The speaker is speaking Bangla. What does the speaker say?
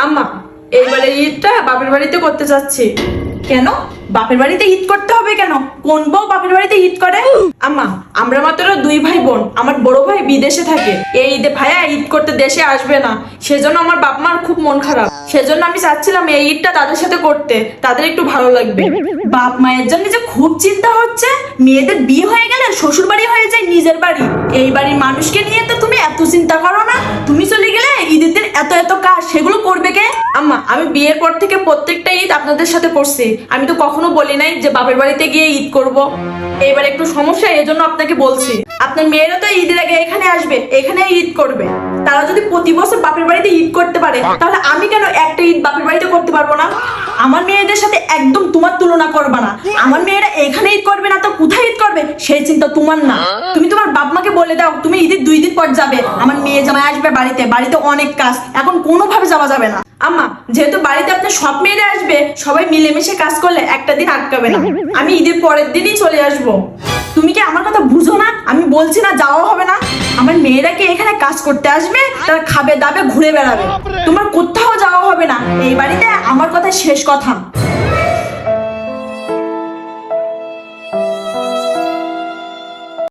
আম্মা, এইবারে ঈদটা বাপের বাড়িতে করতে যাচ্ছি। কেন? বাপের বাড়িতে ঈদ করতে হবে কেন? কোন বউ বাপের বাড়িতে ঈদ করে? আম্মা, আমরা মাত্র 2 ভাই বোন। আমার বড় ভাই বিদেশে থাকে। এই ঈদে ভাইয়া ঈদ করতে দেশে আসবে না, সেজন্য আমার বাপ মার খুব মন খারাপ। সেজন্য আমি চাচ্ছিলাম এই ঈদটা তাদের সাথে করতে, তাদের একটু ভালো লাগবে। বাপ মায়ের জন্য যে খুব চিন্তা হচ্ছে। মেয়েদের বিয়ে হয়ে গেলে শ্বশুর বাড়ি হয়ে যায় নিজের বাড়ি। এই বাড়ির মানুষকে নিয়ে তো তুমি এত চিন্তা করো না। তুমি চলে গেলে ঈদের দিন এত এত কাজ, সেগুলো করবে কে? আম্মা, আমি বিয়ের পর থেকে প্রত্যেকটা ঈদ আপনাদের সাথে করছি। আমি তো কখনো বলি নাই যে বাপের বাড়িতে গিয়ে ঈদ করব। এইবার একটু সমস্যা, এজন্য আপনাকে বলছি। আপনার মেয়েরা তো ঈদের আগে এখানে আসবে, এখানে ঈদ করবে। তারা যদি প্রতি বছর বাপের বাড়িতে ঈদ করতে পারে, তাহলে আমি কেন একটা ঈদ বাপের বাড়িতে করতে পারবো না? আমার মেয়েদের সাথে একদম তোমার তুলনা করবা না। আমার মেয়েরা এখানে ঈদ করবে না তো কোথায় ঈদ করবে সেই চিন্তা তোমার না। তুমি তোমার বাপ মাকে বলে দাও তুমি ঈদের 2 দিন পর যাবে। আমার মেয়ে জামাই আসবে বাড়িতে, বাড়িতে অনেক কাজ, এখন কোনোভাবে যাওয়া যাবে না। আম্মা, যেহেতু বাড়িতে আপনার সব মেয়েরা আসবে, সবাই মিলেমিশে কাজ করলে একটা দিন আটকাবে না। আমি ঈদের পরের দিনই চলে আসবো। তুমি কি আমার কথা বুঝো না? আমি বলছি না যাওয়া হবে না। আমার মেয়েরা কি এখানে কাজ করতে আসবে? তারা খাবে দাবে ঘুরে বেড়াবে। তোমার কোথাও যাওয়া হবে না। এই বাড়িতে আমার কথা শেষ কথা।